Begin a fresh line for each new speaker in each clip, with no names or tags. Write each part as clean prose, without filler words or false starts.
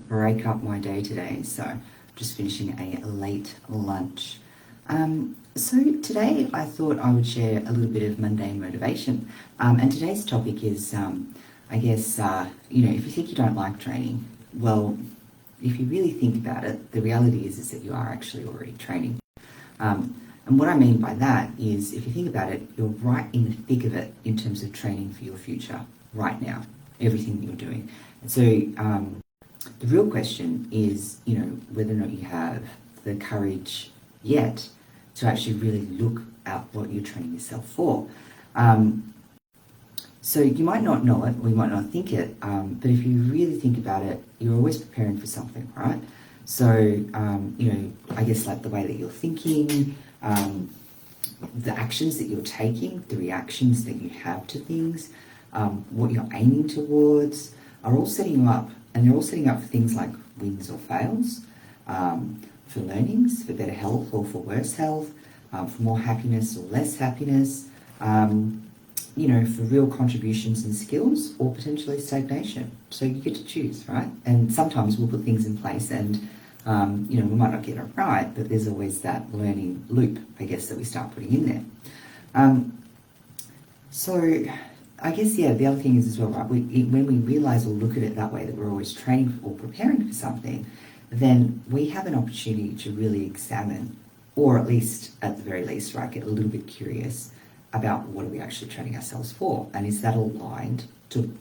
break up my day today, so just finishing a late lunch. So today I thought I would share a little bit of mundane motivation, and today's topic is, if you think you don't like training, well, if you really think about it, the reality is that you are actually already training. And what I mean by that is, if you think about it, you're right in the thick of it in terms of training for your future right now, everything that you're doing. And so the real question is, whether or not you have the courage yet to actually really look at what you're training yourself for. So you might not know it, or you might not think it, but if you really think about it, you're always preparing for something, right? So, I guess like the way that you're thinking, the actions that you're taking, the reactions that you have to things, what you're aiming towards, are all setting you up. And they're all setting up for things like wins or fails, for learnings, for better health or for worse health, for more happiness or less happiness, for real contributions and skills, or potentially stagnation. So you get to choose, right? And sometimes we'll put things in place and, we might not get it right, but there's always that learning loop, I guess, that we start putting in there. So I guess, the other thing is as well, right, when we realise or look at it that way, that we're always training or preparing for something, then we have an opportunity to really examine, or at the very least, right, get a little bit curious about what are we actually training ourselves for, and is that aligned to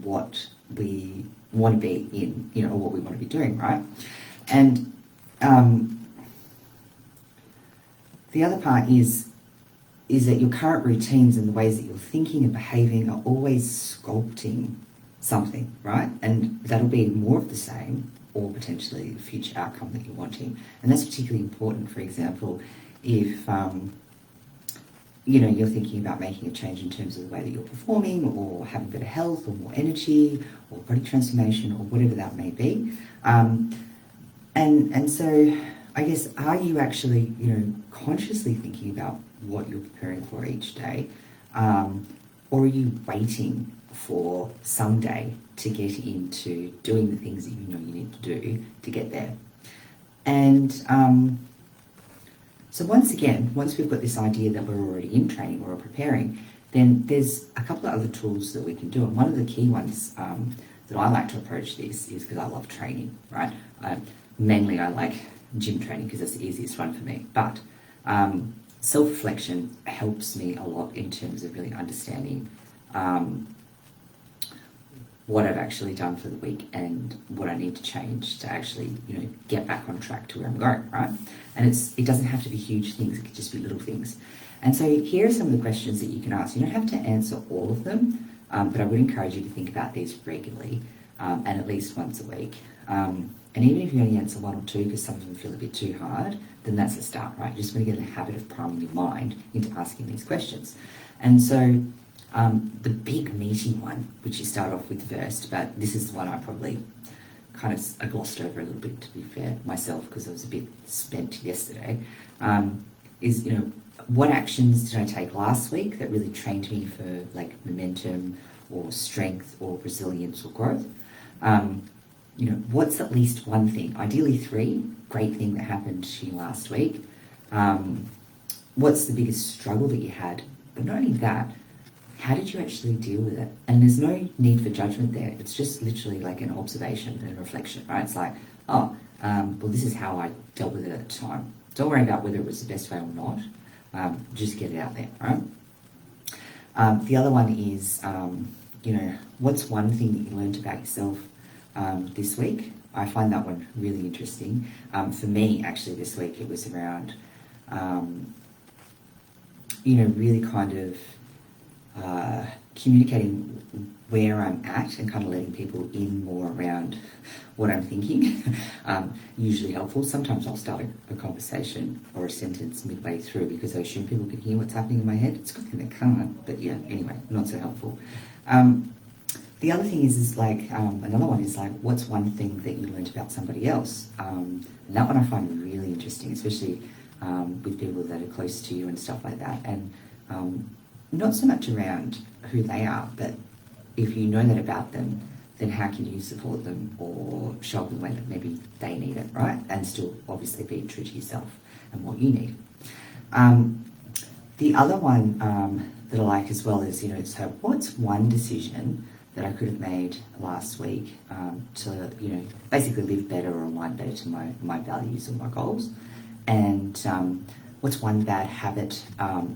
what we want to be in, or what we want to be doing, right? And the other part is that your current routines and the ways that you're thinking and behaving are always sculpting something, right? And that'll be more of the same, or potentially the future outcome that you're wanting. And that's particularly important, for example, if you're thinking about making a change in terms of the way that you're performing, or having better health, or more energy, or body transformation, or whatever that may be. And so I guess, are you actually, consciously thinking about what you're preparing for each day? Or are you waiting for someday to get into doing the things that you know you need to do to get there? And so once we've got this idea that we're already in training or preparing, then there's a couple of other tools that we can do. And one of the key ones that I like to approach this is because I love training, right? Mainly I like gym training because it's the easiest one for me. But self-reflection helps me a lot in terms of really understanding what I've actually done for the week and what I need to change to actually, get back on track to where I'm going, right? And it doesn't have to be huge things, it could just be little things. And so here are some of the questions that you can ask. You don't have to answer all of them, but I would encourage you to think about these regularly, and at least once a week. And even if you only answer one or two, because some of them feel a bit too hard, then that's a start, right? You just want to get in the habit of priming your mind into asking these questions. And so the big meaty one, which you start off with first, but this is the one I probably kind of glossed over a little bit, to be fair, myself, because I was a bit spent yesterday, is, what actions did I take last week that really trained me for like momentum or strength or resilience or growth? What's at least one thing, ideally three, great thing that happened to you last week? What's the biggest struggle that you had? But not only that, how did you actually deal with it? And there's no need for judgment there. It's just literally like an observation and a reflection, right? It's like, well, this is how I dealt with it at the time. Don't worry about whether it was the best way or not. Just get it out there, right? The other one is, what's one thing that you learned about yourself this week? I find that one really interesting. For me, actually, this week it was around, really kind of communicating where I'm at and kind of letting people in more around what I'm thinking. Usually helpful. Sometimes I'll start a conversation or a sentence midway through because I assume people can hear what's happening in my head. It's a good thing they can't, but yeah, anyway, not so helpful. The other thing is like, another one is like, what's one thing that you learned about somebody else? And that one I find really interesting, especially with people that are close to you and stuff like that. And not so much around who they are, but if you know that about them, then how can you support them or show up in the way that maybe they need it, right? And still obviously be true to yourself and what you need. The other one that I like as well is, so what's one decision that I could have made last week to, basically live better or align better to my values or my goals? And what's one bad habit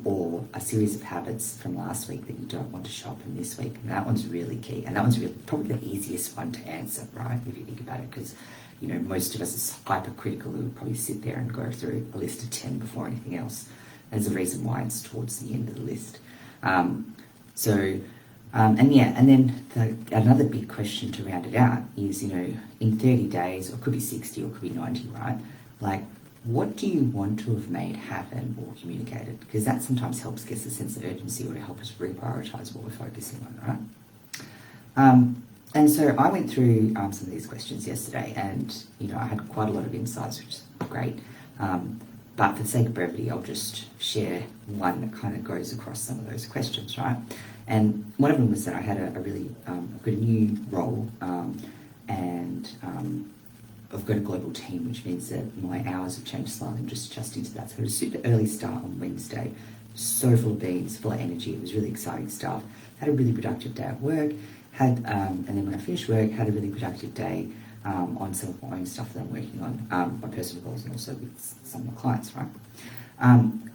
or a series of habits from last week that you don't want to show up in this week? And that one's really key. And that one's really probably the easiest one to answer, right? If you think about it, because, most of us are hypercritical. We would probably sit there and go through a list of 10 before anything else. There's a reason why it's towards the end of the list. And then another big question to round it out is, in 30 days, or it could be 60 or it could be 90, right? Like, what do you want to have made happen or communicated? Because that sometimes helps get a sense of urgency or to help us reprioritise what we're focusing on, right? And so I went through some of these questions yesterday, and, I had quite a lot of insights, which is great. But for the sake of brevity, I'll just share one that kind of goes across some of those questions, right? And one of them was that I had a really, I've got a new role, and I've got a global team, which means that my hours have changed slightly. I'm just adjusting to that. So it was a super early start on Wednesday, so full of beans, full of energy. It was really exciting stuff. Had a really productive day at work, and then when I finished work, had a really productive day on some of my own stuff that I'm working on, my personal goals, and also with some of my clients, right?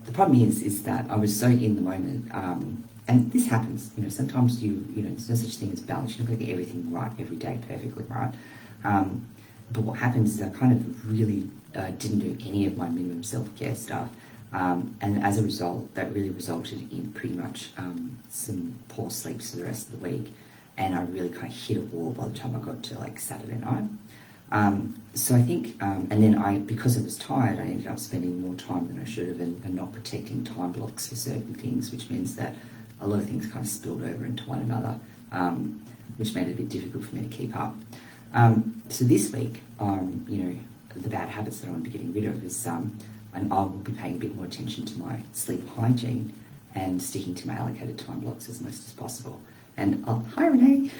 The problem is that I was so in the moment, and this happens, sometimes there's no such thing as balance. You're not going to get everything right every day perfectly, right? But what happens is I kind of really didn't do any of my minimum self-care stuff, and as a result, that really resulted in pretty much some poor sleeps for the rest of the week, and I really kind of hit a wall by the time I got to like Saturday night. So I think, and then because I was tired, I ended up spending more time than I should have, and not protecting time blocks for certain things, which means that a lot of things kind of spilled over into one another, which made it a bit difficult for me to keep up. So this week, the bad habits that I want to be getting rid of is, and I will be paying a bit more attention to my sleep hygiene and sticking to my allocated time blocks as most as possible. And hi Renee.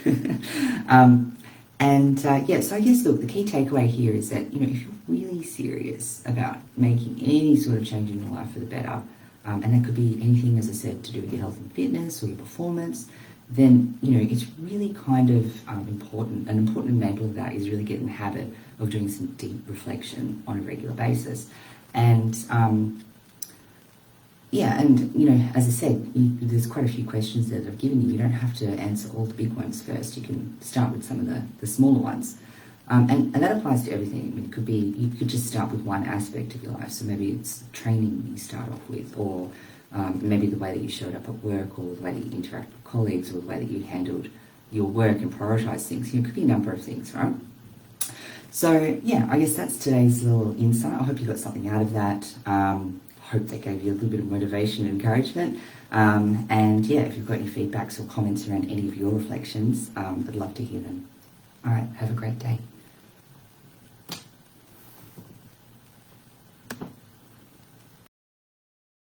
So I guess, look, the key takeaway here is that, if you're really serious about making any sort of change in your life for the better, and that could be anything, as I said, to do with your health and fitness or your performance, then, it's really kind of important. An important enabler of that is really getting in the habit of doing some deep reflection on a regular basis. And, as I said, there's quite a few questions that I've given you. You don't have to answer all the big ones first. You can start with some of the smaller ones. And that applies to everything. I mean, you could just start with one aspect of your life. So maybe it's training you start off with, or maybe the way that you showed up at work, or the way that you interact with colleagues, or the way that you handled your work and prioritise things. It could be a number of things, right? So, I guess that's today's little insight. I hope you got something out of that. Hope that gave you a little bit of motivation and encouragement. If you've got any feedbacks or comments around any of your reflections, I'd love to hear them. All right, have a great day.